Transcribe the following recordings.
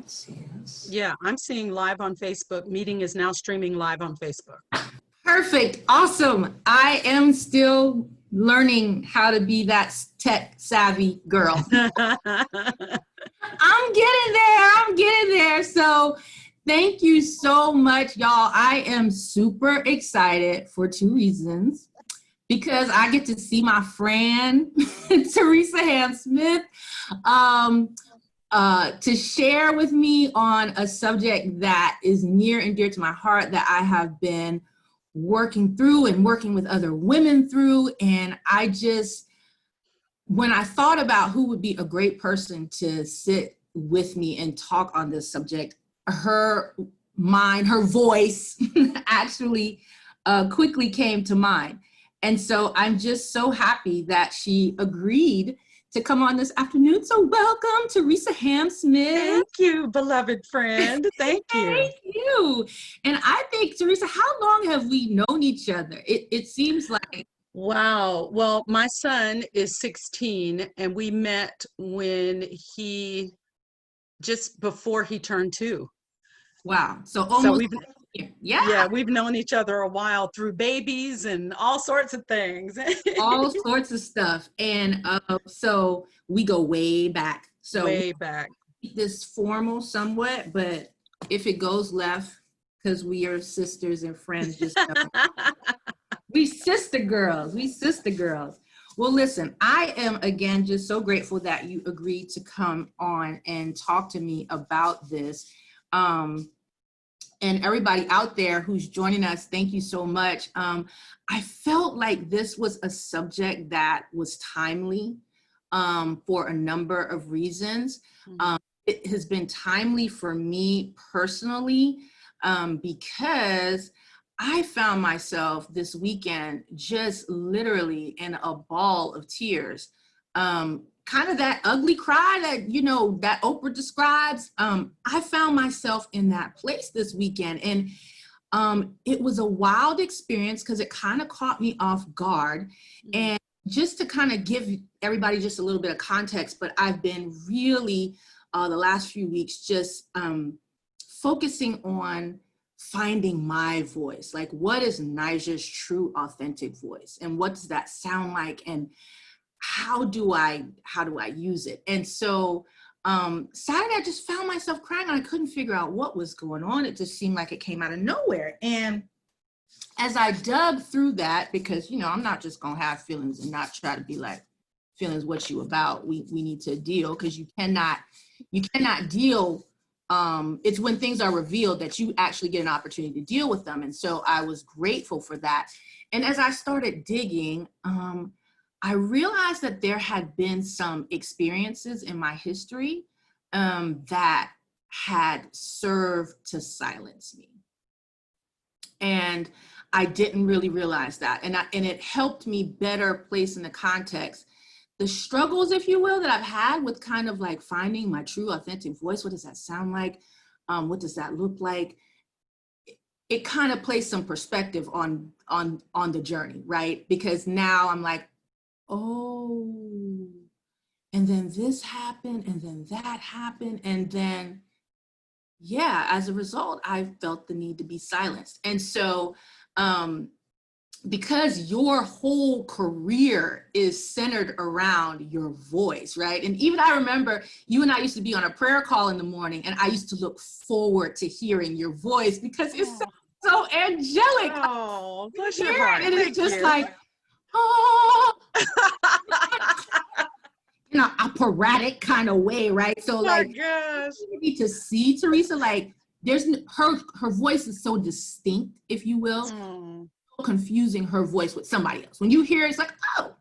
see this. Yeah, I'm seeing live on Facebook. Meeting is now streaming live on Facebook. Perfect. Awesome. I am still learning how to be that tech savvy girl. I'm getting there. So thank you so much, y'all. I am super excited for two reasons. Because I get to see my friend, Theresa Hamm-Smith, to share with me on a subject that is near and dear to my heart that I have been working through and working with other women through. And I just, when I thought about who would be a great person to sit with me and talk on this subject, her voice actually quickly came to mind. And so I'm just so happy that she agreed to come on this afternoon. So welcome, Theresa Hamm-Smith. Thank you, beloved friend. Thank you. Thank you. And I think, Theresa, how long have we known each other? It seems like. Wow. Well, my son is 16 and we met when just before he turned 2. Wow. So almost. Yeah, we've known each other a while through babies and all sorts of things. All sorts of stuff. And so we go way back. So way back. This formal somewhat, but if it goes left, because we are sisters and friends, just we sister girls. Well, listen, I am again just so grateful that you agreed to come on and talk to me about this. And everybody out there who's joining us, thank you so much. I felt like this was a subject that was timely for a number of reasons. It has been timely for me personally because I found myself this weekend just literally in a ball of tears. Kind of that ugly cry that, that Oprah describes. I found myself in that place this weekend. And it was a wild experience because it kind of caught me off guard. And just to kind of give everybody just a little bit of context, but I've been really the last few weeks just focusing on finding my voice. Like, what is Nija's true, authentic voice? And what does that sound like? And how do I use it? And so Saturday, I just found myself crying and I couldn't figure out what was going on. It just seemed like it came out of nowhere. And as I dug through that, because, I'm not just gonna have feelings and not try to be like, feelings what you about, we need to deal, because you cannot deal. It's when things are revealed that you actually get an opportunity to deal with them. And so I was grateful for that. And as I started digging, I realized that there had been some experiences in my history that had served to silence me. And I didn't really realize that. And it helped me better place in the context the struggles, if you will, that I've had with kind of like finding my true authentic voice. What does that sound like? What does that look like? It kind of placed some perspective on the journey, right? Because now I'm like, oh, and then this happened, and then that happened, and then, yeah, as a result, I felt the need to be silenced. And so, because your whole career is centered around your voice, right? And even I remember you and I used to be on a prayer call in the morning, and I used to look forward to hearing your voice because it's so angelic. Oh, bless your heart. And it's just like, oh, in an operatic kind of way, right? So like, gosh, you need to see Theresa, like her voice is so distinct, if you will, so confusing her voice with somebody else. When you hear it, it's like, oh,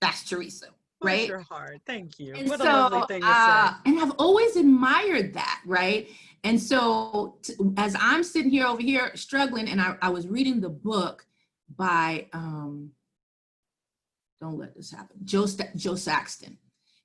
that's Theresa, right? Bless your heart. Thank you. And what so, a lovely thing to say. And I've always admired that, right? And so as I'm sitting here over here struggling, and I was reading the book by, don't let this happen, Joe Saxton.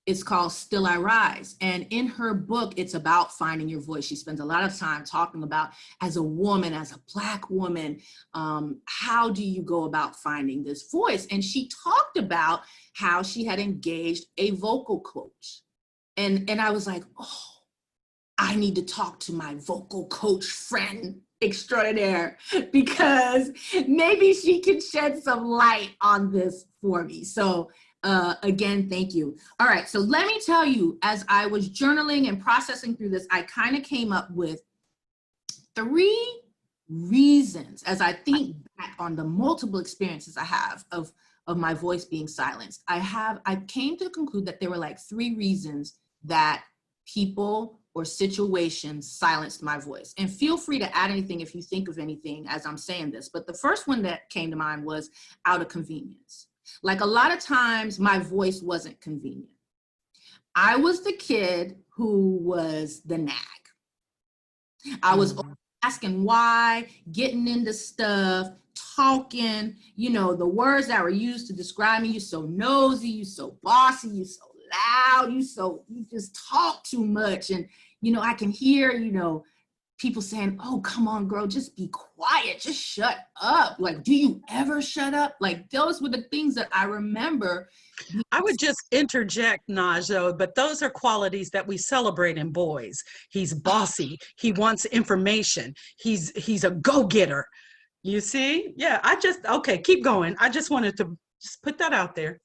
It's called Still I Rise. And in her book, it's about finding your voice. She spends a lot of time talking about, as a woman, as a Black woman, how do you go about finding this voice? And she talked about how she had engaged a vocal coach. And I was like, oh, I need to talk to my vocal coach friend extraordinaire because maybe she can shed some light on this for me. So again, thank you. All right, so let me tell you, as I was journaling and processing through this, I kind of came up with 3 reasons as I think back on the multiple experiences I have of my voice being silenced. I came to conclude that there were like 3 reasons that people or situations silenced my voice. And feel free to add anything if you think of anything as I'm saying this. But the first one that came to mind was out of convenience. Like a lot of times my voice wasn't convenient. I was the kid who was the nag. I was asking why, getting into stuff, talking, you know, the words that were used to describe me. You so nosy, you so bossy, you so loud, you just talk too much. And, you know, I can hear, you know, people saying, oh, come on, girl, just be quiet, just shut up. Like, do you ever shut up? Like, those were the things that I remember. I would just interject, Najo, but those are qualities that we celebrate in boys. He's bossy. He wants information. He's a go-getter. You see? Yeah, okay, keep going. I just wanted to just put that out there.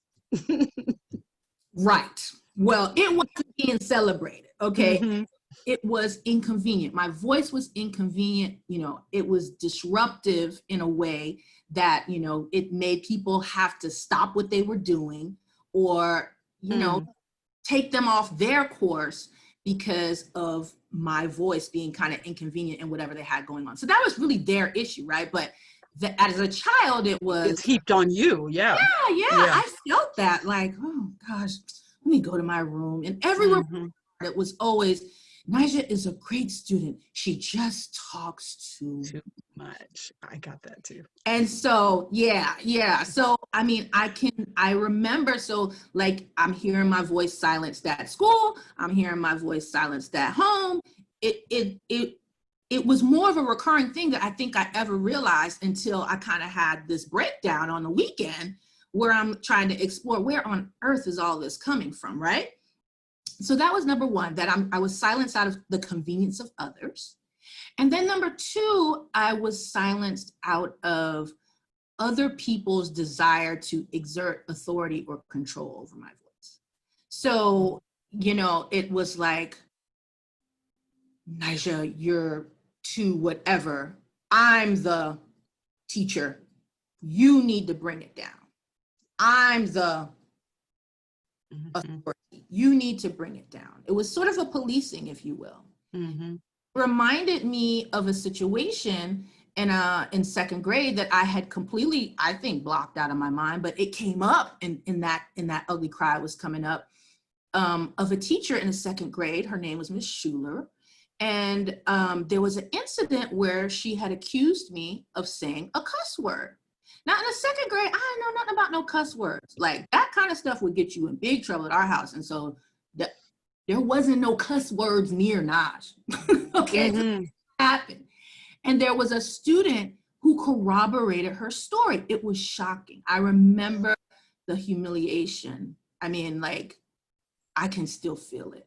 Right. Well, it wasn't being celebrated, okay? Mm-hmm. It was inconvenient. My voice was inconvenient. You know, it was disruptive in a way that, you know, it made people have to stop what they were doing or, you know, take them off their course because of my voice being kind of inconvenient and whatever they had going on. So that was really their issue, right? But as a child, It's heaped on you. Yeah. Yeah. I felt that like, oh gosh, let me go to my room. And everywhere it was always, Nyjah is a great student. She just talks too much. I got that too. And so, yeah. So, I mean, I remember, so like, I'm hearing my voice silenced at school. I'm hearing my voice silenced at home. It was more of a recurring thing that I think I ever realized until I kind of had this breakdown on the weekend where I'm trying to explore where on earth is all this coming from, right? So that was number 1, that I was silenced out of the convenience of others. And then number 2, I was silenced out of other people's desire to exert authority or control over my voice. So, you know, it was like, Nyjah, you're too whatever. I'm the teacher. You need to bring it down. I'm the authority. You need to bring it down. It was sort of a policing, if you will. Reminded me of a situation in 2nd grade that I had completely, I think, blocked out of my mind, but it came up in that ugly cry was coming up, of a teacher in the 2nd grade. Her name was Miss Schuler. And there was an incident where she had accused me of saying a cuss word. Now in the 2nd grade, I didn't know nothing about no cuss words. Like that kind of stuff would get you in big trouble at our house. And so there wasn't no cuss words near Naj. Okay, so that happened. And there was a student who corroborated her story. It was shocking. I remember the humiliation. I mean, like, I can still feel it.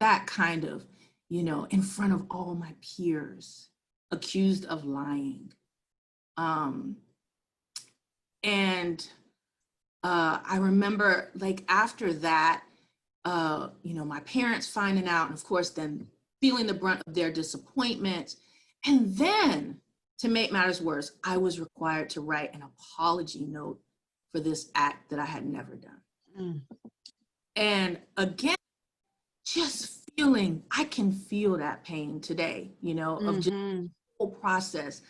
That kind of, you know, in front of all my peers, accused of lying. And I remember, like, after that, you know, my parents finding out, and of course, then feeling the brunt of their disappointment. And then, to make matters worse, I was required to write an apology note for this act that I had never done. And again, just feeling, I can feel that pain today, you know, of just the whole process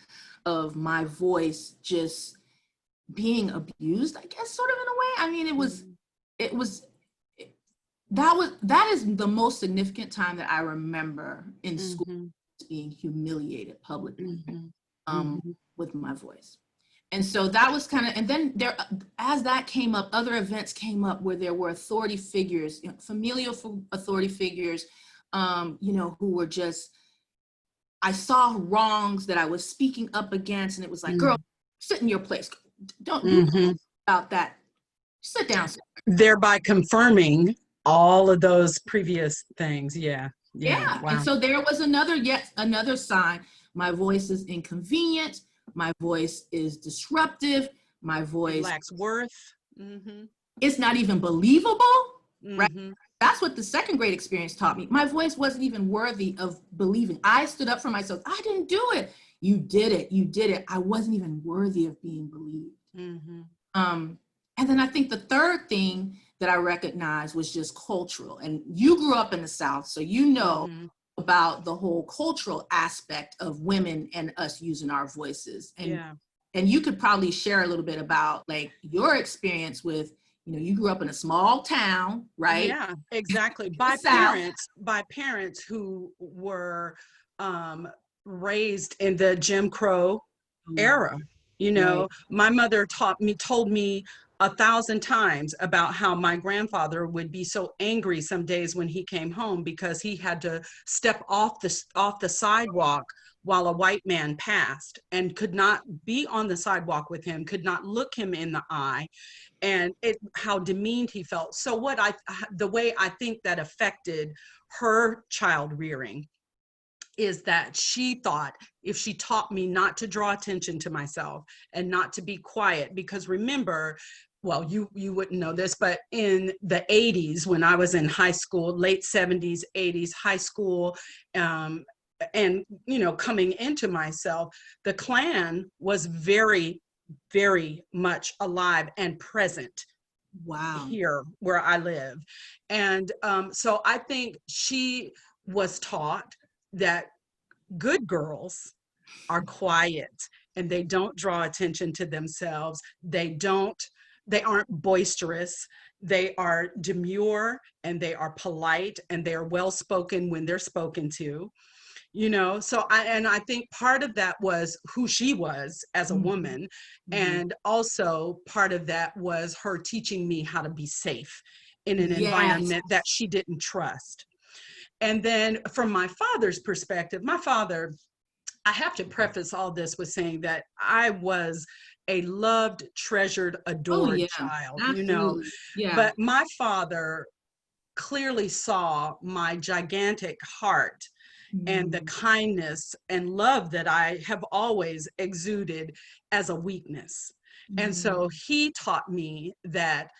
of my voice just being abused, I guess, sort of in a way. I mean, that is the most significant time that I remember in school being humiliated publicly with my voice. And so that was kind of, and then there, as that came up, other events came up where there were authority figures, you know, familial authority figures, you know, who were just, I saw wrongs that I was speaking up against, and it was like, girl, sit in your place. Don't do about that. Sit down. Thereby confirming all of those previous things. Yeah. Yeah. Yeah. And Wow. so there was yet another sign. My voice is inconvenient. My voice is disruptive. My It voice lacks worth. Mm-hmm. is not even believable, right? Mm-hmm. That's what the second grade experience taught me. My voice wasn't even worthy of believing. I stood up for myself. I didn't do it. You did it. You did it. I wasn't even worthy of being believed. Mm-hmm. Um, and then I think the third thing that I recognized was just cultural. And you grew up in the South, so you know Mm-hmm. about the whole cultural aspect of women and us using our voices. Yeah. And you could probably share a little bit about like your experience with, you grew up in a small town, right? Yeah, exactly. The South. By parents who were raised in the Jim Crow era. You Right. know, my mother told me 1,000 times about how my grandfather would be so angry some days when he came home because he had to step off the sidewalk while a white man passed and could not be on the sidewalk with him, could not look him in the eye, and how demeaned he felt. So the way I think that affected her child rearing is that she thought if she taught me not to draw attention to myself and not to be quiet, because remember, well, you wouldn't know this, but in the 80s, when I was in high school, late 70s, 80s, high school, and coming into myself, the Klan was very, very much alive and present Wow. here where I live. And so I think she was taught that good girls are quiet and they don't draw attention to themselves. They aren't boisterous. They are demure and they are polite and they are well spoken when they're spoken to. So I think part of that was who she was as a Mhm. woman, Mhm. and also part of that was her teaching me how to be safe in an Yes. environment that she didn't trust. And then from my father's perspective, I have to preface all this with saying that I was a loved, treasured, Oh adored yeah. child. Absolutely. Yeah. But my father clearly saw my gigantic heart and the Mhm. kindness and love that I have always exuded as a weakness. And Mhm. so he taught me that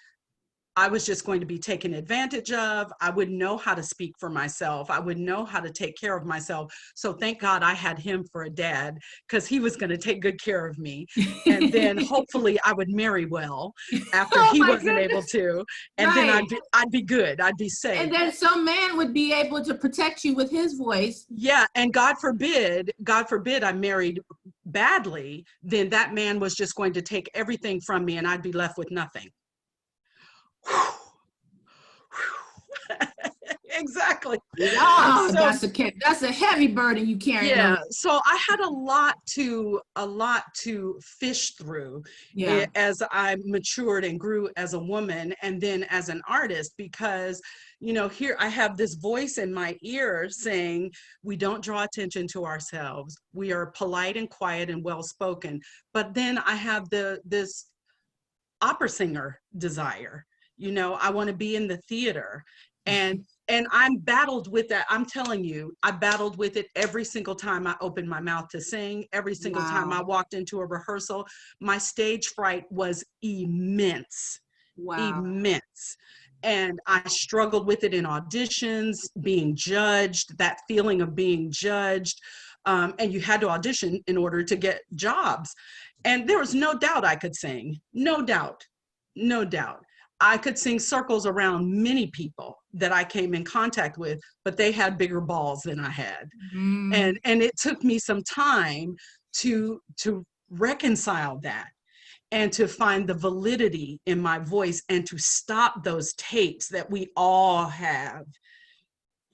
I was just going to be taken advantage of. I wouldn't know how to speak for myself. I wouldn't know how to take care of myself. So thank God I had him for a dad, because he was going to take good care of me. And then hopefully I would marry well after Oh he my wasn't able goodness. to. And then Right. I'd be good. I'd be safe. And then some man would be able to protect you with his voice. Yeah, and God forbid I married badly, then that man was just going to take everything from me and I'd be left with nothing. Exactly. Oh, So that's a heavy burden you carrying yeah, on. so I had a lot to fish through Yeah. as I matured and grew as a woman and then as an artist, because here I have this voice in my ear saying we don't draw attention to ourselves. We are polite and quiet and well spoken. But then I have this opera singer desire. I want to be in the theater, and I'm battled with that. I'm telling you, I battled with it every single time I opened my mouth to sing. Every single time I Wow. walked into a rehearsal, my stage fright was immense. Wow. Immense. And I struggled with it in auditions, being judged, that feeling of being judged. And you had to audition in order to get jobs. And there was no doubt I could sing. No doubt. No doubt. I could sing circles around many people that I came in contact with, but they had bigger balls than I had. Mm. And it took me some time to reconcile that and to find the validity in my voice and to stop those tapes that we all have.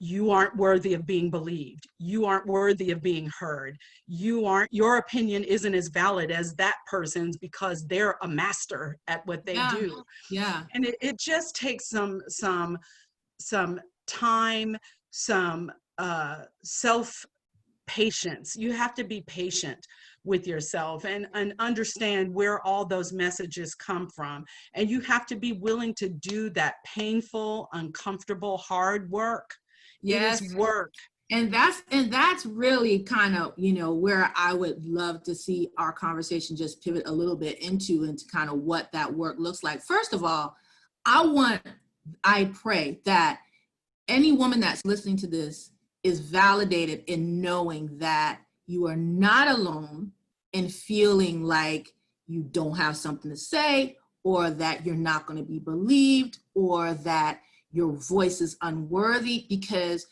You aren't worthy of being believed. You aren't worthy of being heard. Your opinion isn't as valid as that person's because they're a master at what they Yeah. do. Yeah. And it just takes some time, some self patience. You have to be patient with yourself and understand where all those messages come from. And you have to be willing to do that painful, uncomfortable, hard work It is Yes. work. And that's really kind of, where I would love to see our conversation just pivot a little bit into kind of what that work looks like. First of all, I pray that any woman that's listening to this is validated in knowing that you are not alone in feeling like you don't have something to say, or that you're not going to be believed, or that your voice is unworthy, because,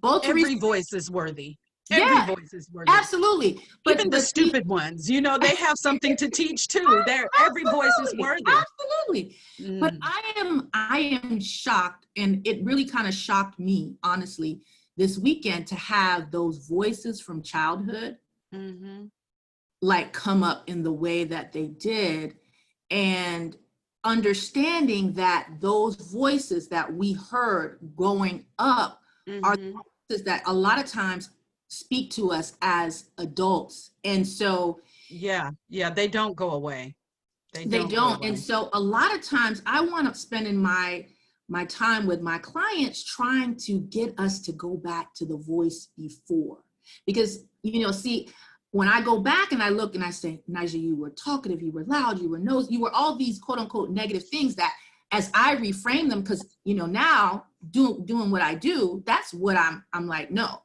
both Every Theresa, voice is worthy. Every yeah, voice is worthy. absolutely. Even the But see, stupid ones, they have something to teach too. Every voice is absolutely, worthy. absolutely. But Mm. I am shocked, and it really kind of shocked me, honestly, this weekend, to have those voices from childhood Mm-hmm. like come up in the way that they did, and understanding that those voices that we heard growing up are Mm-hmm. voices that a lot of times speak to us as adults. And so Yeah, they don't go away. They they don't go don't. And away. so a lot of times I want to spend in my time with my clients trying to get us to go back to the voice before. Because, see, when I go back and I look and I say, Naja, you were talkative, you were loud, you were nosy, you were all these quote unquote negative things, that as I reframe them, because, now doing what I do, that's what I'm like, no,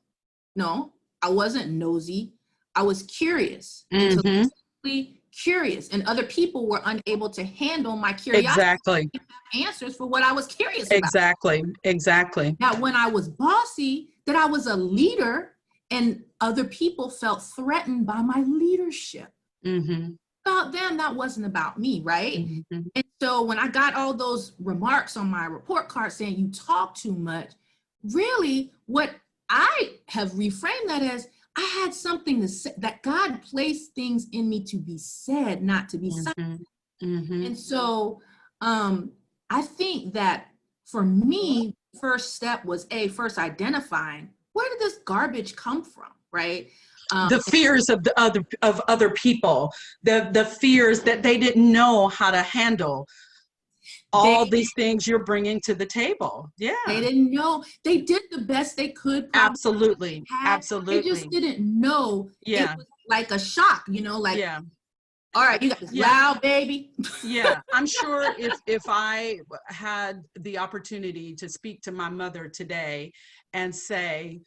I wasn't nosy. I was curious, Mm-hmm. intellectually curious, and other people were unable to handle my curiosity, Exactly. answers for what I was curious about. Exactly. That when I was bossy, that I was a leader, and other people felt threatened by my leadership. Mm-hmm. About them, that wasn't about me, right? Mm-hmm. And so when I got all those remarks on my report card saying you talk too much, really what I have reframed that as, I had something to say, that God placed things in me to be said, not to be silent. Mm-hmm. Mm-hmm. And so I think that for me, first step was first identifying, where did this garbage come from, right? The fears of the other people, the fears that they didn't know how to handle all They these things you're bringing to the table. Yeah, they didn't know. They did the best they could, probably absolutely, had. They just absolutely. didn't know. It Yeah, was like a shock, like, yeah, all right, you got this yeah. loud baby. Yeah, I'm sure if I had the opportunity to speak to my mother today and say,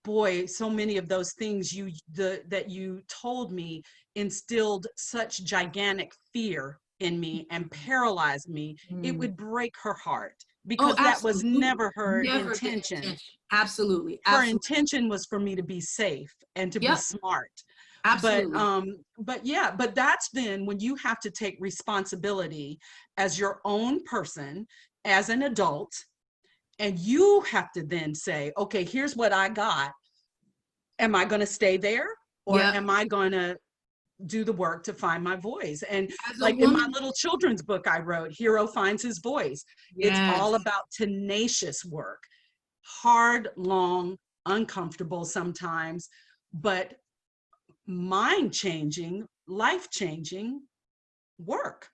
boy, so many of those things that you told me instilled such gigantic fear in me and paralyzed me, it Mm. would break her heart, Oh, because that was absolutely. never her Never the intention. intention. Absolutely. Her Absolutely. intention was for me to be safe and to be Yep. smart. but Absolutely. but that's then when you have to take responsibility as your own person, as an adult, and you have to then say, okay, here's what I got. Am I going to stay there, or Yep. am I going to do the work to find my voice? And As a like in my woman, little children's book I wrote, Hero Finds His Voice, it's all yes. about tenacious work, hard, long, uncomfortable sometimes, but mind changing, life changing work.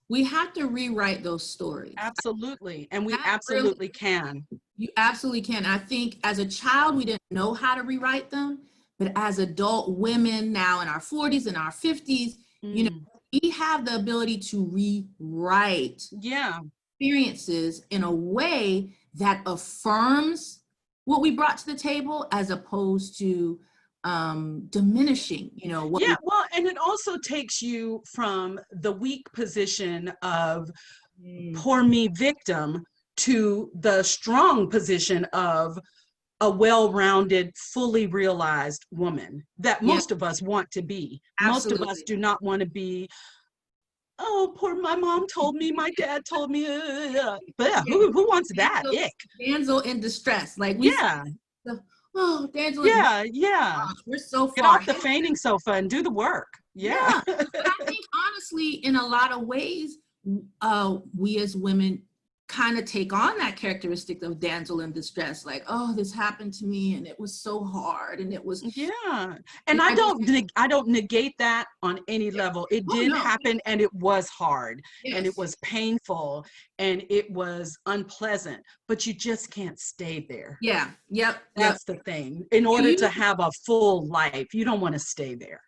We have to rewrite those stories. Absolutely. And we That really, absolutely can. you absolutely can. I think as a child, we didn't know how to rewrite them, but as adult women now in our 40s and our 50s, Mm. we have the ability to rewrite Yeah. experiences in a way that affirms what we brought to the table, as opposed to diminishing, what Yeah. we. Well, and it also takes you from the weak position of Mm. poor me victim to the strong position of a well-rounded, fully realized woman that Yeah, most of us want to be. Most of us absolutely. do not want to be, oh, poor, my mom told me, my dad told me. But yeah, Yeah, who wants that? damsel, Ick. damsel in distress. Like we say, Yeah, oh, damsel in, yeah. gosh, we're so Get far off the ahead. feigning sofa and do the work. Yeah. Yeah, but I think honestly, in a lot of ways, we as women kind of take on that characteristic of damsel in distress, like, oh, this happened to me and it was so hard and it was, Yeah. and And I don't negate that on any yeah. level. It Oh did no, happen and it was hard and it yes, was painful and it was unpleasant, but you just can't stay there. yeah, yep. That's the thing. In You order to use have a full life, you don't want to stay there.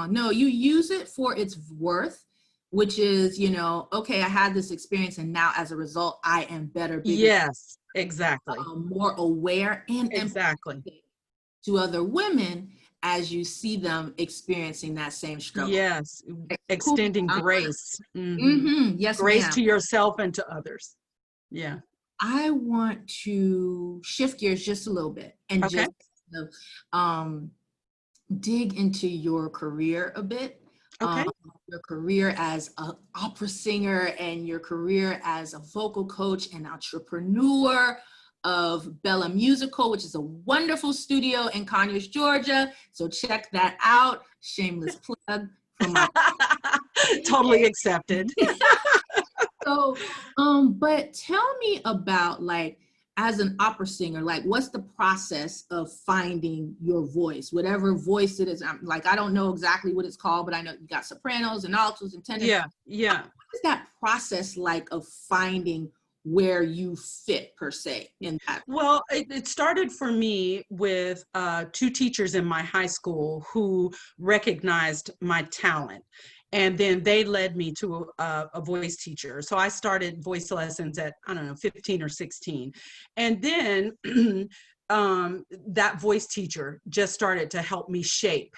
no, you use it for its worth, which is, okay, I had this experience and now as a result, I am better, bigger, Yes, exactly. more aware and Exactly. empathetic to other women as you see them experiencing that same struggle. Yes. Like, cool. Extending grace. Yes, Grace ma'am. to yourself and to others. Yeah. I want to shift gears just a little bit and Okay. just um, dig into your career a bit. Okay. Your career as an opera singer and your career as a vocal coach and entrepreneur of Bella Musical, which is a wonderful studio in Conyers, Georgia. So check that out. Shameless plug from my Totally accepted. So, but tell me about, like, as an opera singer, like, what's the process of finding your voice, whatever voice it is? Like, I don't know exactly what it's called, but I know you got sopranos and altos and tenors. Yeah. Yeah. What is that process like of finding where you fit per se in that? Well, it started for me with two teachers in my high school who recognized my talent. And then they led me to a voice teacher. So I started voice lessons at, I don't know, 15 or 16. And then that voice teacher just started to help me shape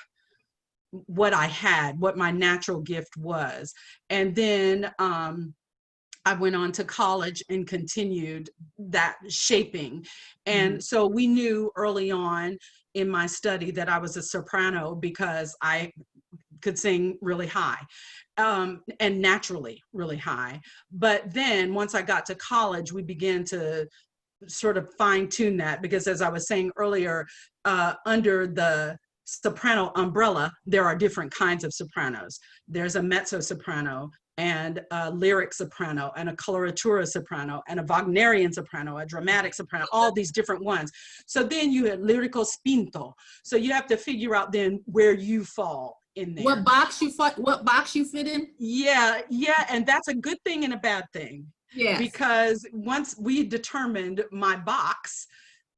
what I had, what my natural gift was. And then I went on to college and continued that shaping. And so we knew early on in my study that I was a soprano because I could sing really high and naturally really high. But then once I got to college, we began to sort of fine tune that because, as I was saying earlier, under the soprano umbrella, there are different kinds of sopranos. There's a mezzo soprano and a lyric soprano and a coloratura soprano and a Wagnerian soprano, a dramatic soprano, all these different ones. So then you have lyrico spinto. So you have to figure out then where you fall in there. What box you fit in? Yeah, and that's a good thing and a bad thing. Yes. Because once we determined my box,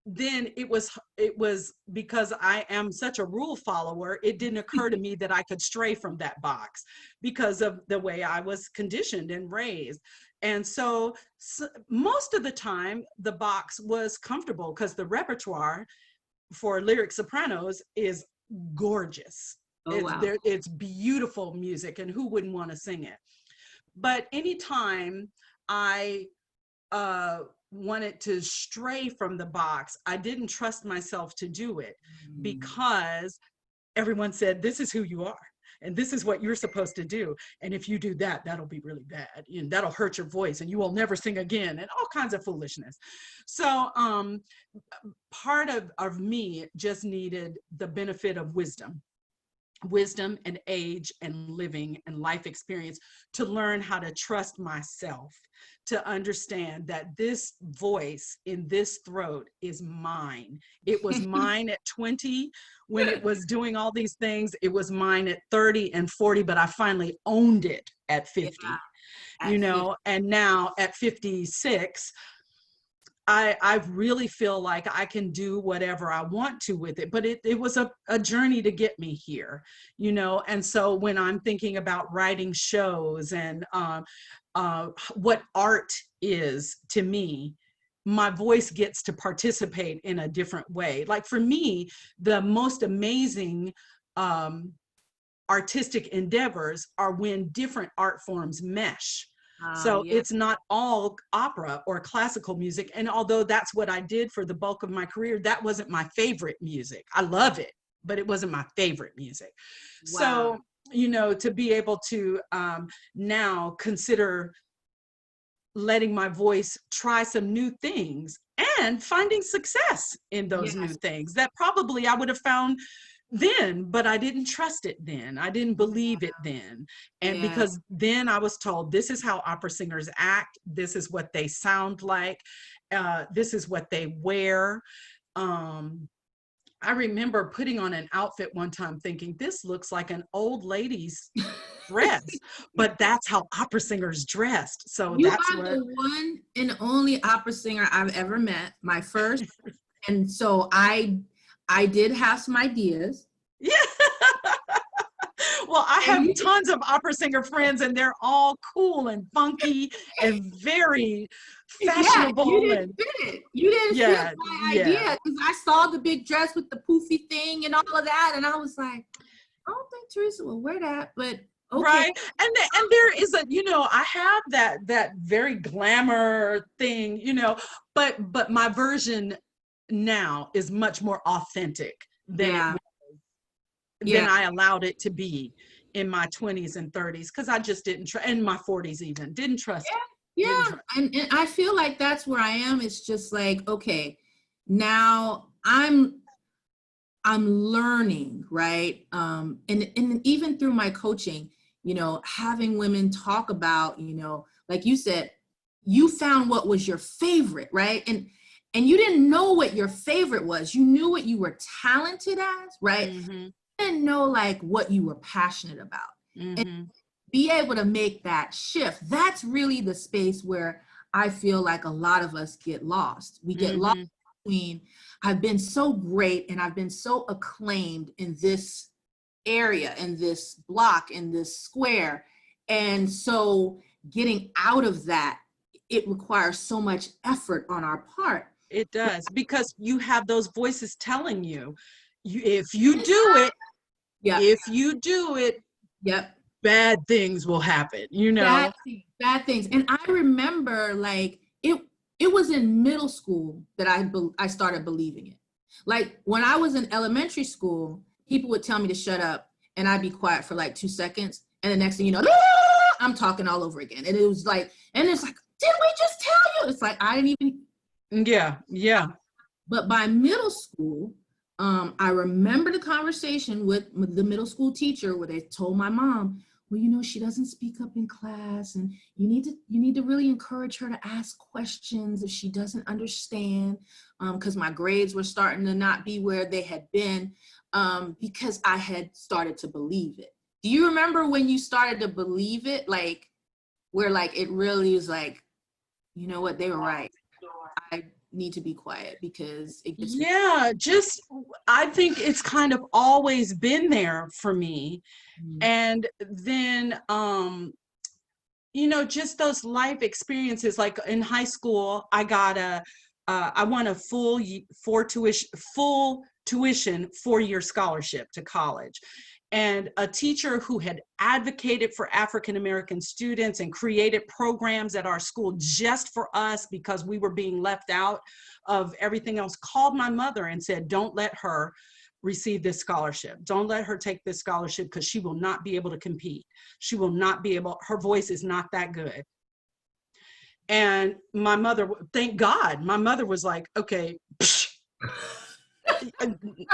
then it was because I am such a rule follower, it didn't occur to me that I could stray from that box because of the way I was conditioned and raised. And so most of the time the box was comfortable because the repertoire for lyric sopranos is gorgeous. Oh, wow. It's beautiful music, and who wouldn't want to sing it? But anytime I wanted to stray from the box, I didn't trust myself to do it because everyone said, this is who you are and this is what you're supposed to do. And if you do that, that'll be really bad and that'll hurt your voice and you will never sing again and all kinds of foolishness. So part of me just needed the benefit of wisdom and age and living and life experience to learn how to trust myself, to understand that this voice in this throat is mine. It was mine at 20 when it was doing all these things. It was mine at 30 and 40, but I finally owned it at 50, Yeah, and now at 56, I really feel like I can do whatever I want to with it, but it was a journey to get me here, and so when I'm thinking about writing shows and what art is to me, my voice gets to participate in a different way. Like for me, the most amazing artistic endeavors are when different art forms mesh. So it's not all opera or classical music. And although that's what I did for the bulk of my career, that wasn't my favorite music. I love it, but it wasn't my favorite music. Wow. So, to be able to now consider letting my voice try some new things and finding success in those new things that probably I would have found but I didn't trust it then. I didn't believe it then. And Yeah. because then I was told, this is how opera singers act. This is what they sound like. This is what they wear. I remember putting on an outfit one time thinking, this looks like an old lady's dress, but that's how opera singers dressed. So You that's are what. the one and only opera singer I've ever met, my first. And so I did have some ideas. Yeah. Well, I And have tons of opera singer friends, and they're all cool and funky and very yeah, you fashionable. didn't And fit it. You didn't fit yeah, my yeah. idea because I saw the big dress with the poofy thing and all of that. And I was like, I don't think Theresa will wear that, but okay. Right. And there is a, I have that very glamour thing, but my version now is much more authentic than Yeah. than Yeah. I allowed it to be in my 20s and 30s, because I just didn't trust, in my 40s even, didn't trust it. Didn't Yeah. trust And I feel like that's where I am. It's just like, okay, now I'm learning, right? And even through my coaching, having women talk about, like you said, you found what was your favorite, right? And you didn't know what your favorite was. You knew what you were talented as, right? Mm-hmm. You didn't know like what you were passionate about. And Mm-hmm. be able to make that shift. That's really the space where I feel like a lot of us get lost. We get lost Mm-hmm. between, I've been so great and I've been so acclaimed in this area, in this block, in this square. And so getting out of that, it requires so much effort on our part. It does, because you have those voices telling you, if you do it, Yep. if you do it, Yep. bad things will happen, Bad things. And I remember like it was in middle school that I started believing it. Like when I was in elementary school, people would tell me to shut up and I'd be quiet for like 2 seconds. And the next thing you know, I'm talking all over again. And it's like, did we just tell you? It's like, I didn't even. Yeah, yeah. But by middle school, I remember the conversation with the middle school teacher where they told my mom, well, she doesn't speak up in class, and you need to really encourage her to ask questions if she doesn't understand, because my grades were starting to not be where they had been, because I had started to believe it. Do you remember when you started to believe it, like where like it really is like, you know what, they were right. I need to be quiet because it gets. Yeah, just I think it's kind of always been there for me. And then just those life experiences, like in high school, I won a full tuition 4-year scholarship to college. And a teacher who had advocated for African American students and created programs at our school just for us because we were being left out of everything else, called my mother and said, don't let her receive this scholarship. Don't let her take this scholarship because she will not be able to compete. She will not be able, her voice is not that good. And my mother, thank God, my mother was like, okay,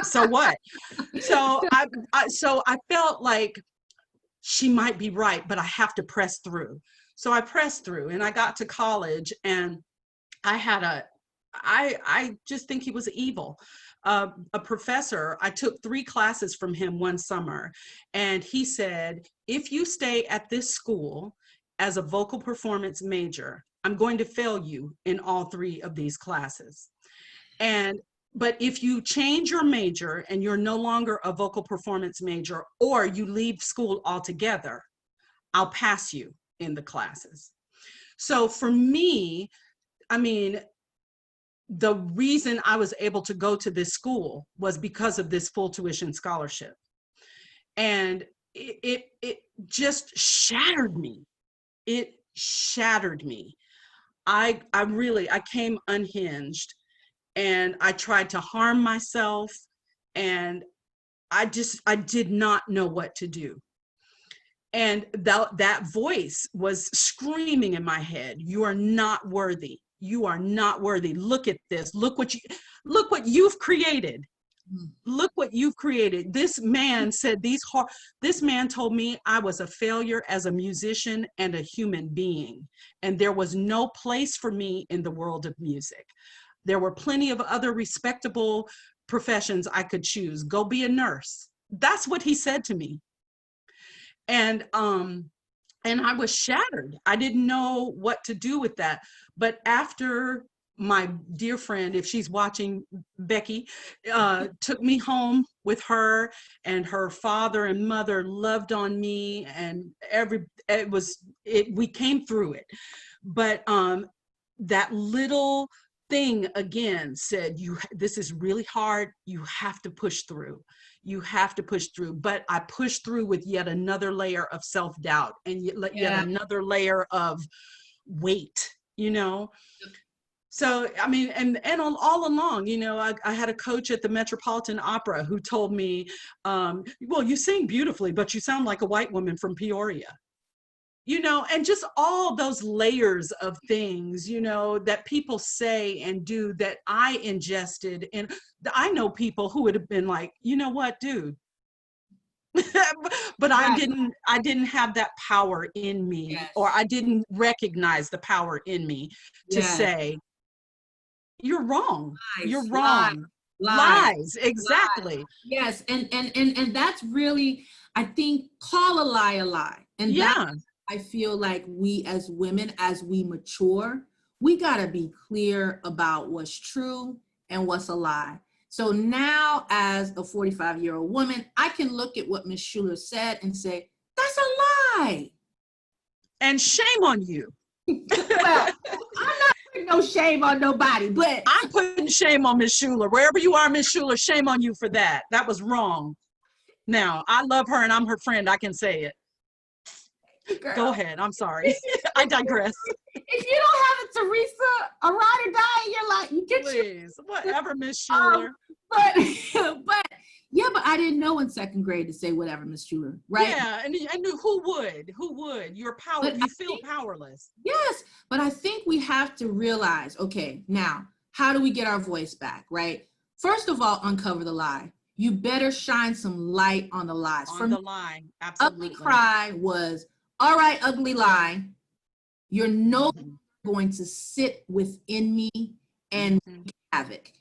so what? So I felt like she might be right, but I have to press through. So I pressed through and I got to college, and I just think he was evil. A professor, I took 3 classes from him one summer, and he said, if you stay at this school as a vocal performance major, I'm going to fail you in all 3 of these classes. But if you change your major and you're no longer a vocal performance major, or you leave school altogether, I'll pass you in the classes. So for me, I mean, the reason I was able to go to this school was because of this full tuition scholarship. And it just shattered me. It shattered me. I came unhinged, and I tried to harm myself, and I did not know what to do. And that voice was screaming in my head, you are not worthy. You are not worthy. Look at this. Look what you've created. Look what you've created. This man said this man told me I was a failure as a musician and a human being, and there was no place for me in the world of music. There were plenty of other respectable professions I could choose. Go be a nurse. That's what he said to me. And I was shattered. I didn't know what to do with that. But after my dear friend, if she's watching, Becky, took me home with her, and her father and mother loved on me, and we came through it. But that little thing again said, this is really hard. You have to push through. You have to push through. But I pushed through with yet another layer of self-doubt, and yet another layer of weight, So, I mean, and all along, I had a coach at the Metropolitan Opera who told me, well, you sing beautifully, but you sound like a white woman from Peoria. And just all those layers of things, that people say and do that I ingested. And I know people who would have been like, you know what, dude? But I didn't have that power in me, or I didn't recognize the power in me to say, you're wrong. You're wrong. Lies. Exactly. Lies. Yes. And that's really, I think, call a lie a lie. And I feel like we as women, as we mature, we got to be clear about what's true and what's a lie. So now, as a 45-year-old woman, I can look at what Ms. Schuler said and say, that's a lie. And shame on you. Well, I'm not putting no shame on nobody, but I'm putting shame on Ms. Schuler. Wherever you are, Ms. Schuler, shame on you for that. That was wrong. Now, I love her and I'm her friend. I can say it. Girl. Go ahead. I'm sorry. I digress. If you don't have a Theresa, a ride or die in your life, you get Please, whatever, Miss Schuler. But I didn't know in second grade to say whatever, Miss Schuler, right? Yeah, and who would? Who would? You're powerless. You feel powerless. Yes, but I think we have to realize, okay, now, how do we get our voice back, right? First of all, uncover the lie. You better shine some light on the lies. On the lie, absolutely. Ugly cry was, all right, ugly lie, you're no longer going to sit within me and wreak havoc.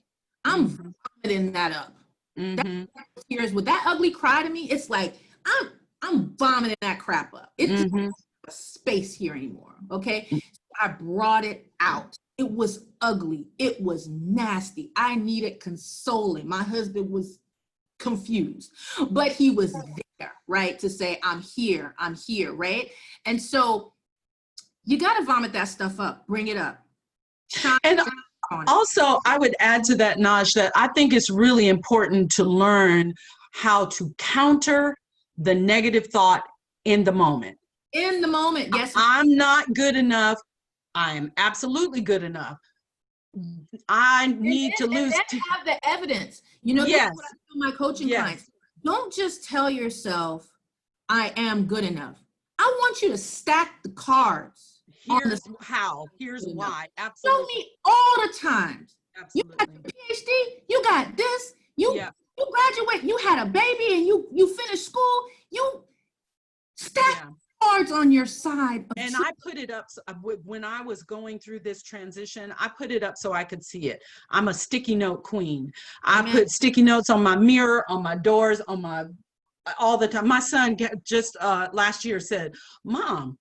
I'm vomiting that up. That tears with that ugly cry to me, it's like I'm vomiting that crap up. It's just not a space here anymore. Okay. So I brought it out. It was ugly. It was nasty. I needed consoling. My husband was confused, but he was there, right? To say, I'm here, right? And so you got to vomit that stuff up, bring it up. And also, I would add to that, Naj, that I think it's really important to learn how to counter the negative thought in the moment. In the moment, yes. I'm not good enough. I am absolutely good enough. I need to lose. And have the evidence. Yes. What I tell my coaching clients. Don't just tell yourself, I am good enough. I want you to stack the cards. Here's how. Here's why. Absolutely. Show me all the times. Absolutely. You got your PhD. You got this. You graduate. You had a baby, and you finished school. You stack cards on your side. And I put it up when I was going through this transition. I put it up so I could see it. I'm a sticky note queen. I put sticky notes on my mirror, on my doors, all the time. My son just last year said, Mom,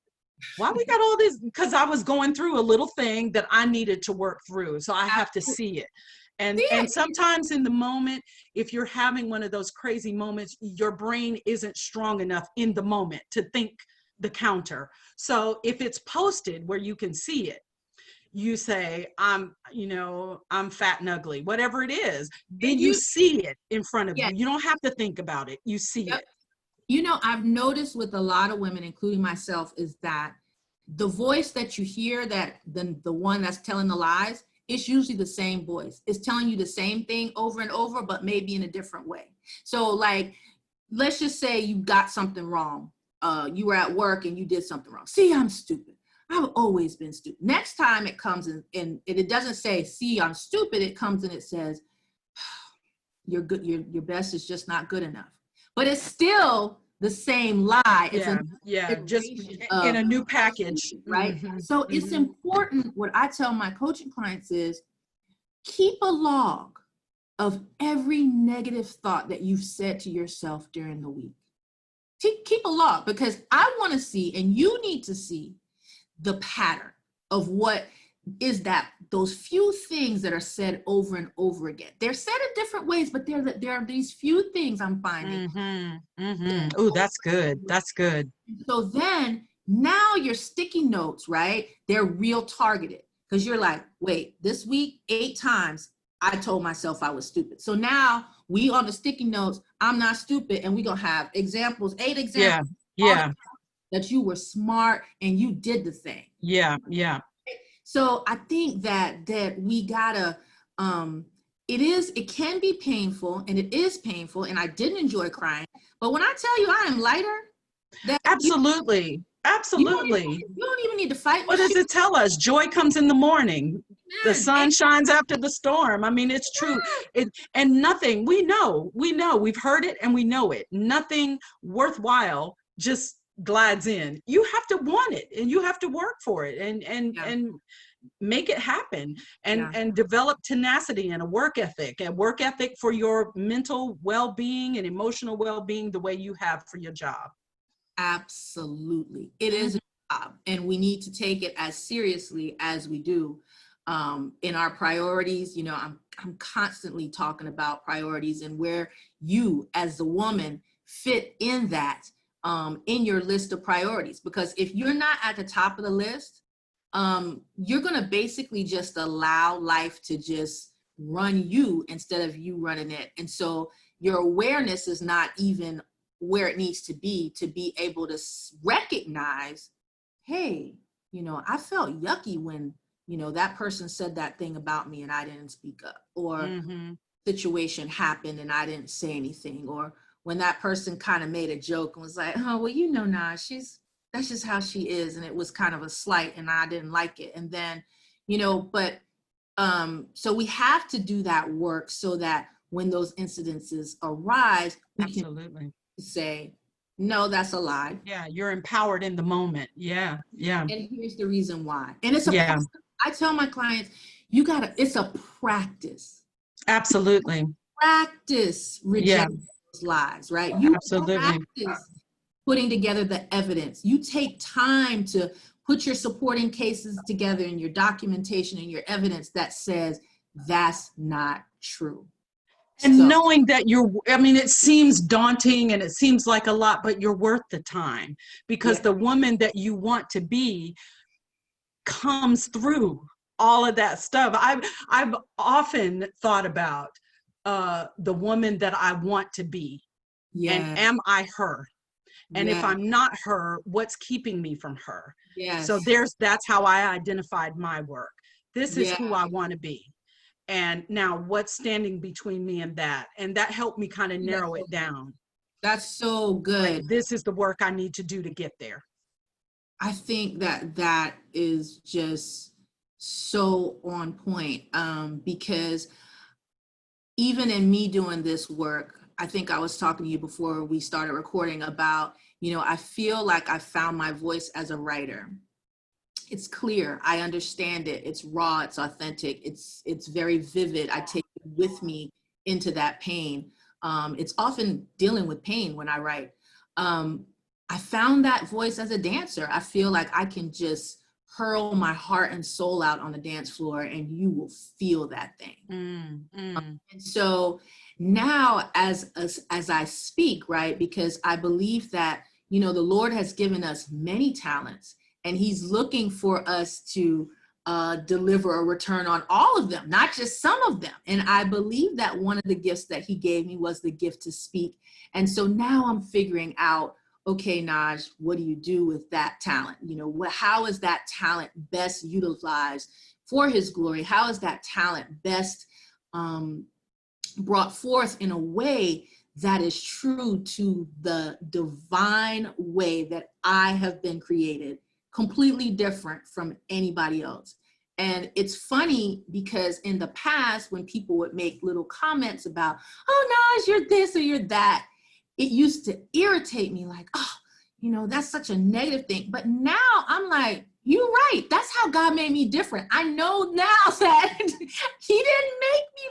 why we got all this? Because I was going through a little thing that I needed to work through. So I have to see it. And sometimes in the moment, if you're having one of those crazy moments, your brain isn't strong enough in the moment to think the counter. So if it's posted where you can see it, you say, I'm fat and ugly, whatever it is, then you see it in front of you. You don't have to think about it. You see it. I've noticed with a lot of women, including myself, is that the voice that you hear, that the one that's telling the lies, it's usually the same voice. It's telling you the same thing over and over, but maybe in a different way. So like, let's just say you got something wrong. You were at work and you did something wrong. See, I'm stupid. I've always been stupid. Next time it comes in, and it doesn't say, see, I'm stupid. It comes and it says, You're good. Your best is just not good enough. But it's still the same lie. It's Yeah, an yeah, just iteration in of, a new package. right? Hmm. So it's Hmm. important. What I tell my coaching clients is keep a log of every negative thought that you've said to yourself during the week. Keep a log, because I want to see, and you need to see, the pattern of what is that, those few things that are said over and over again. They're said in different ways, but there are these few things I'm finding. Oh, that's good. That's good. So then now your sticky notes, right? They're real targeted, because you're like, wait, this week, 8 times I told myself I was stupid. So now we on the sticky notes, I'm not stupid, and we're gonna have examples, 8 Yeah, examples yeah, that you were smart and you did the thing. yeah, yeah. So I think that we gotta, it can be painful, and it is painful, and I didn't enjoy crying. But when I tell you I am lighter, that Absolutely. Absolutely. you don't even need to fight What with does shit. it tell us? Joy comes in the morning. The Man, sun shines after the storm. I mean, it's true. And nothing, we know, we've heard it and we know it. Nothing worthwhile just glides in. You have to want it and you have to work for it yeah, and make it happen yeah, and develop tenacity and a work ethic for your mental well-being and emotional well-being the way you have for your job. absolutely. It is Mhm. a job, and we need to take it as seriously as we do in our priorities. You know, I'm constantly talking about priorities and where you, as the woman, fit in that, in your list of priorities. Because if you're not at the top of the list, you're going to basically just allow life to just run you instead of you running it. And so your awareness is not even where it needs to be able to recognize, hey, I felt yucky when, that person said that thing about me and I didn't speak up, or Mhm. situation happened and I didn't say anything, or when that person kind of made a joke and was like, oh, well, nah, that's just how she is. And it was kind of a slight and I didn't like it. And then, but so we have to do that work so that when those incidences arise, we can Absolutely. say, no, that's a lie. Yeah, you're empowered in the moment. Yeah, yeah, And here's the reason why. And it's a yeah, process. I tell my clients, it's a practice. absolutely. Practice Yeah, rejecting those lies, right? You absolutely. practice putting together the evidence. You take time to put your supporting cases together and your documentation and your evidence that says that's not true. And So, knowing that I mean, it seems daunting and it seems like a lot, but you're worth the time because yeah, the woman that you want to be comes through all of that stuff. I've often thought about the woman that I want to be, and yeah, am I her? And if yeah, I'm not her, what's keeping me from her? So yes, that's how I identified my work. This is yeah, who I want to be. And now what's standing between me and that? And that helped me kind of that's narrow so it good. down. That's so Like, good. this is the work I need to do to get there. I think that is just so on point, because even in me doing this work, I think I was talking to you before we started recording about, I feel like I found my voice as a writer. It's clear. I understand it. It's raw. It's authentic. It's very vivid. I take it with me into that pain. It's often dealing with pain when I write. I found that voice as a dancer. I feel like I can just hurl my heart and soul out on the dance floor and you will feel that thing. And so now as I speak, right, because I believe that, the Lord has given us many talents and he's looking for us to deliver a return on all of them, not just some of them. And I believe that one of the gifts that he gave me was the gift to speak. And so now I'm figuring out, okay, Naj, what do you do with that talent? How is that talent best utilized for his glory? How is that talent best brought forth in a way that is true to the divine way that I have been created, completely different from anybody else? And it's funny because in the past, when people would make little comments about, oh, Naj, you're this or you're that, it used to irritate me like, oh, you know, that's such a negative thing. But now I'm like, you're right. That's how God made me different. I know now that he didn't make me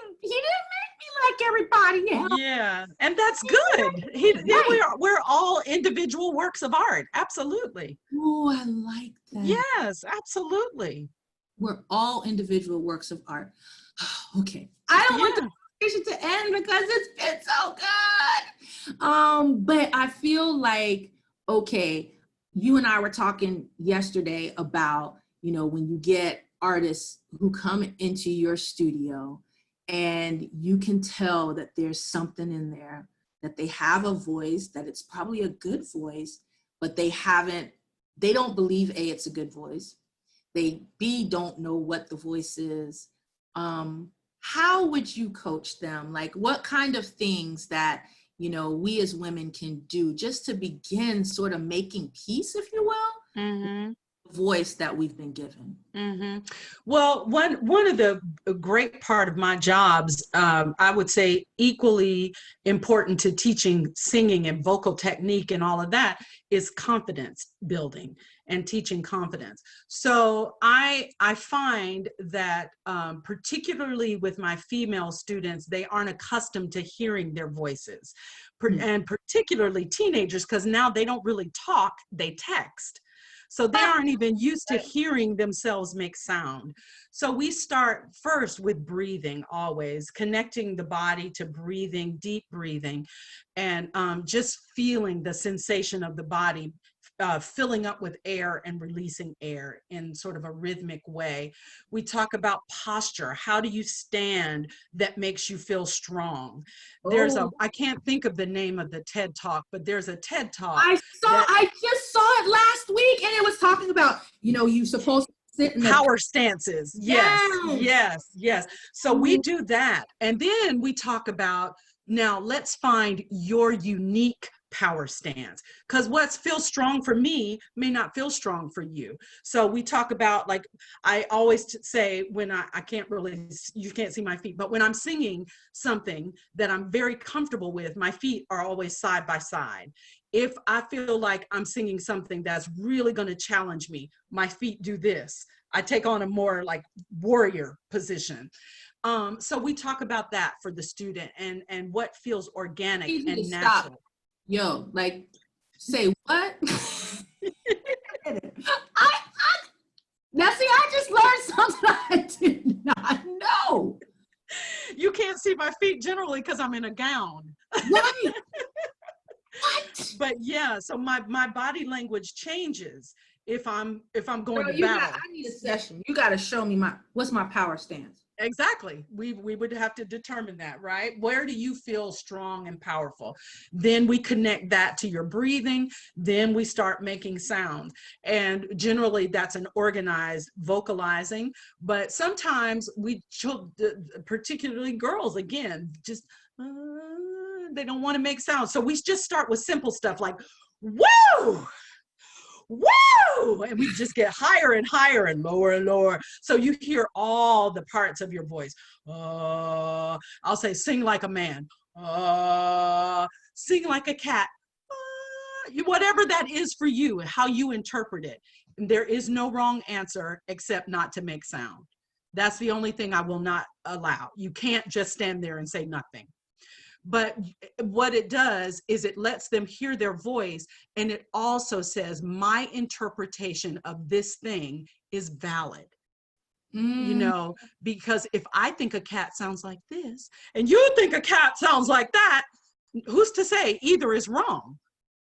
like everybody else. Yeah, and that's good. Right. We're all individual works of art. Absolutely. Oh, I like that. Yes, absolutely. We're all individual works of art. Okay. I don't want the Yeah. conversation to end because it's been so good. But I feel like, okay, you and I were talking yesterday about, you know, when you get artists who come into your studio and you can tell that there's something in there, that they have a voice, that it's probably a good voice, but they don't believe A, it's a good voice. They B, don't know what the voice is. How would you coach them? Like what kind of things that, you know, we as women can do just to begin sort of making peace, if you will, Mm-hmm. the voice that we've been given? Mm-hmm. Well, one of the great part of my jobs, I would say equally important to teaching singing and vocal technique and all of that, is confidence building and teaching confidence. So I find that particularly with my female students, they aren't accustomed to hearing their voices, and particularly teenagers, because now they don't really talk, they text. So they aren't even used to hearing themselves make sound. So we start first with breathing, always connecting the body to breathing, deep breathing, and just feeling the sensation of the body filling up with air and releasing air in sort of a rhythmic way. We talk about posture. How do you stand that makes you feel strong? Oh, I can't think of the name of the TED Talk, but there's a TED Talk that I just saw it last week and it was talking about, you know, you supposed to sit in the power stances. Yes, yes. yes, yes. So we do that. And then we talk about, now let's find your unique power stance, because what feels strong for me may not feel strong for you. So we talk about, like I always say, when I can't really, you can't see my feet, but when I'm singing something that I'm very comfortable with, my feet are always side by side. If I feel like I'm singing something that's really going to challenge me, my feet do this. I take on a more like warrior position. So we talk about that for the student, and what feels organic Easy to and stop. natural. Yo, like, say what? Now, see, I just learned something I did not know. You can't see my feet generally because I'm in a gown. Right. What? But yeah, so my body language changes if I'm going Girl, to battle. I need a session. You got to show me what's my power stance. Exactly. We would have to determine that, right? Where do you feel strong and powerful? Then we connect that to your breathing. Then we start making sound. And generally that's an organized vocalizing. But sometimes particularly girls, again, just they don't want to make sound. So we just start with simple stuff like, woo! Woo! And we just get higher and higher and lower. So you hear all the parts of your voice. I'll say, sing like a man. Sing like a cat. Whatever that is for you, how you interpret it. And there is no wrong answer except not to make sound. That's the only thing I will not allow. You can't just stand there and say nothing. But what it does is it lets them hear their voice, and it also says my interpretation of this thing is valid. You know, because if I think a cat sounds like this and you think a cat sounds like that, who's to say either is wrong?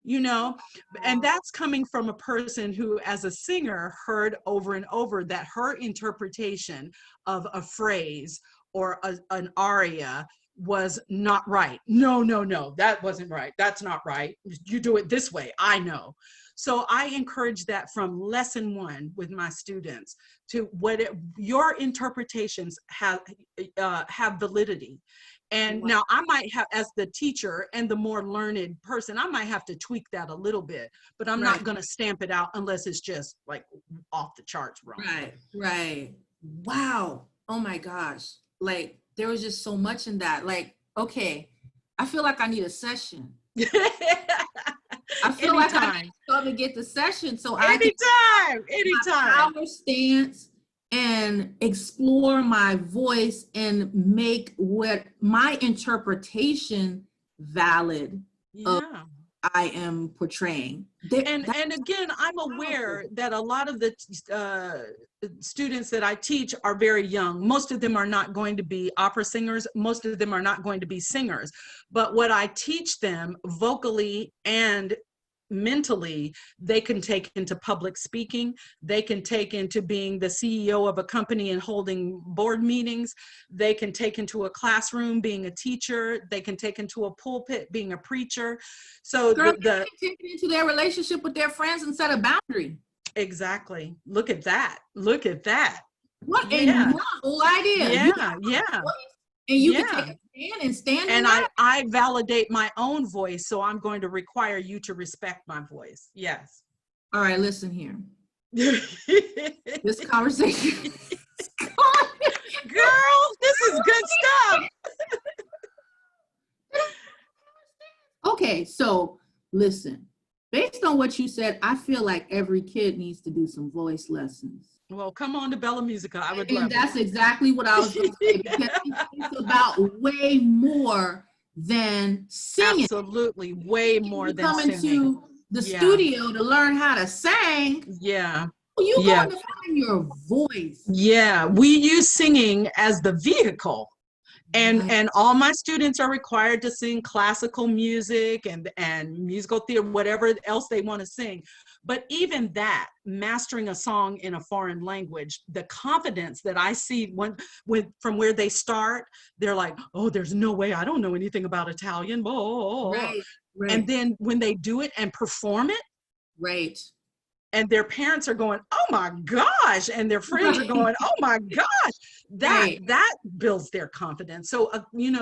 You know, and that's coming from a person who, as a singer, heard over and over that her interpretation of a phrase or an aria was not right. No, that wasn't right. That's not right. You do it this way. I know. So I encourage that from lesson 1 with my students to your interpretations have validity. And Wow. now I might have, as the teacher and the more learned person, I might have to tweak that a little bit, but I'm not going to stamp it out unless it's just like off the charts wrong. Right. Wow. Oh my gosh. Like there was just so much in that. Like, okay, I feel like I need a session. I feel like I need Anytime, to go to get the session so I can anytime, my anytime. power stance and explore my voice and make what my interpretation valid of Yeah. I am portraying. That's And again, I'm aware powerful. that a lot of the students that I teach are very young. Most of them are not going to be opera singers. Most of them are not going to be singers. But what I teach them vocally and mentally, they can take into public speaking. They can take into being the CEO of a company and holding board meetings. They can take into a classroom being a teacher. They can take into a pulpit being a preacher. So Girl, they the can take it into their relationship with their friends and set a boundary. exactly. Look at that. Look at that. What a Yeah. novel idea. You got Yeah. Yeah. a voice and you can take Yeah. a stand and stand in And that. I validate my own voice, so I'm going to require you to respect my voice. Yes. All right, listen here. Girl, This conversation. this is good stuff. Okay, so listen, based on what you said, I feel like every kid needs to do some voice lessons. Well, come on to Bella Musica. I would And love that's exactly what I was going to say because it's about way more than singing. Absolutely. Way more You than come singing. into the Yeah. studio to learn how to sing. Yeah. You Yeah. going to find your voice. Yeah. We use singing as the vehicle. Right. And all my students are required to sing classical music and musical theater, whatever else they want to sing. But even that, mastering a song in a foreign language, the confidence that I see from where they start, they're like, oh, there's no way, I don't know anything about Italian. Oh. Right. And Right. then when they do it and perform it, Right. and their parents are going, oh my gosh, and their friends are going, oh my gosh, Right. that builds their confidence. So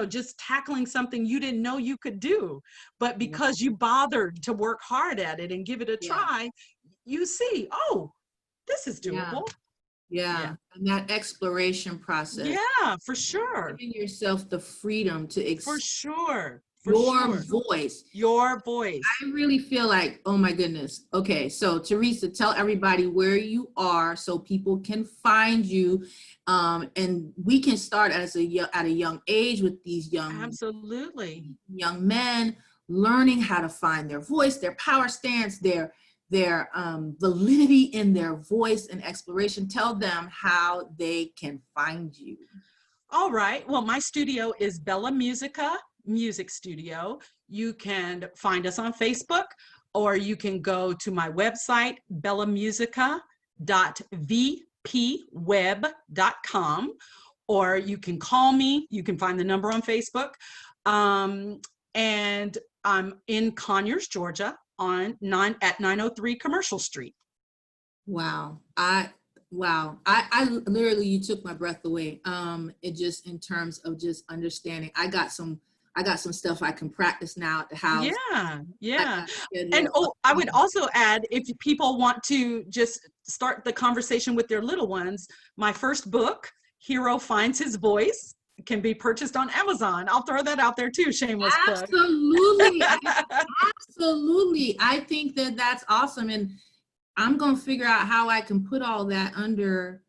just tackling something you didn't know you could do, but because you bothered to work hard at it and give it a Yeah. try, you see, oh, this is Yeah. doable. Yeah. And that exploration process, Yeah, for sure. giving yourself the freedom to For sure. For your sure. voice. Your voice. I really feel like, oh my goodness. Okay, so Theresa, tell everybody where you are so people can find you, and we can start at a young age with these Absolutely. young men learning how to find their voice, their power stance, their validity in their voice and exploration. Tell them how they can find you. All right. Well, my studio is Bella Musica Music Studio. You can find us on Facebook, or you can go to my website, bellamusica.vpweb.com, or you can call me. You can find the number on Facebook. And I'm in Conyers, Georgia, at 903 Commercial Street. Wow. Wow. I literally, you took my breath away. It just, in terms of just understanding, I got some stuff I can practice now at the house. Yeah. Yeah. And I would also add, if people want to just start the conversation with their little ones, my first book, Hero Finds His Voice, can be purchased on Amazon. I'll throw that out there too, shameless plug. Absolutely. Absolutely. I think that that's awesome. And I'm going to figure out how I can put all that under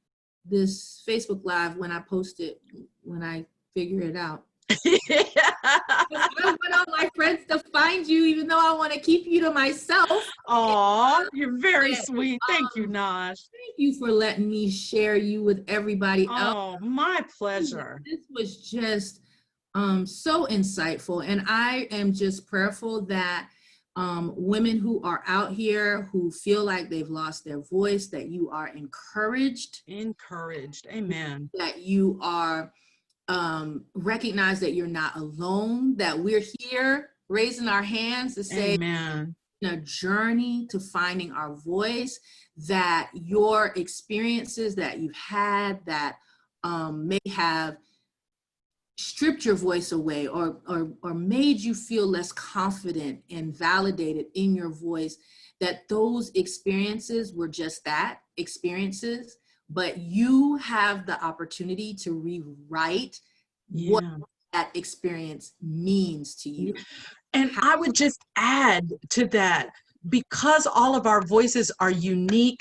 this Facebook Live when I post it, when I figure it out. I want all my friends to find you, even though I want to keep you to myself. Oh, you're very sweet. Thank you, Naj. Thank you for letting me share you with everybody else. Oh, my pleasure. This was just so insightful. And I am just prayerful that women who are out here who feel like they've lost their voice, that you are encouraged. Encouraged. Amen. That you are recognize that you're not alone, that we're here raising our hands to say, amen, a journey to finding our voice, that your experiences that you've had that may have stripped your voice away or made you feel less confident and validated in your voice, that those experiences were just that, experiences, but you have the opportunity to rewrite what Yeah. that experience means to you. And I would just add to that, because all of our voices are unique,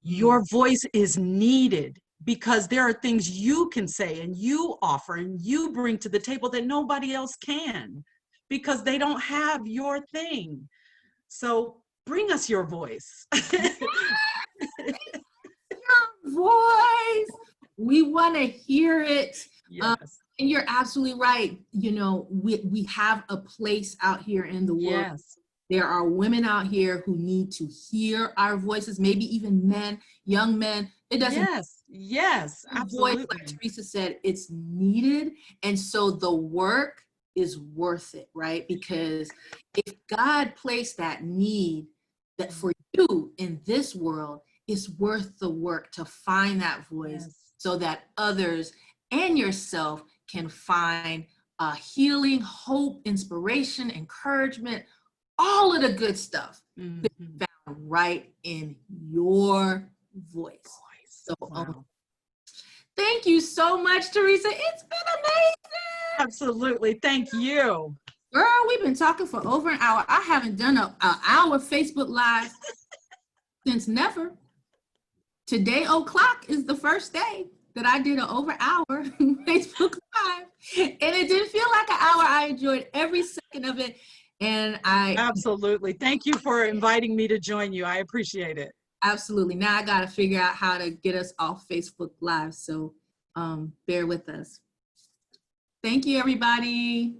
your voice is needed, because there are things you can say and you offer and you bring to the table that nobody else can, because they don't have your thing. So bring us your voice. Your voice. We want to hear it. Yes. And you're absolutely right. You know, we have a place out here in the world. Yes. There are women out here who need to hear our voices, maybe even men, young men. It doesn't Yes. Yes. voice, like Absolutely. Theresa said, it's needed. And so the work is worth it, right? Because if God placed that need that for you in this world, it's worth the work to find that voice Yes. so that others and yourself can find healing, hope, inspiration, encouragement, all of the good stuff Mhm. found right in your voice. So Wow. thank you so much, Theresa. It's been amazing. Absolutely. Thank you. Girl, we've been talking for over an hour. I haven't done an hour Facebook Live since never. Today, o'clock is the first day that I did an over hour Facebook Live. And it didn't feel like an hour. I enjoyed every second of it. And I Absolutely. Thank you for inviting me to join you. I appreciate it. absolutely, now I got to figure out how to get us off Facebook Live. So bear with us. Thank you, everybody.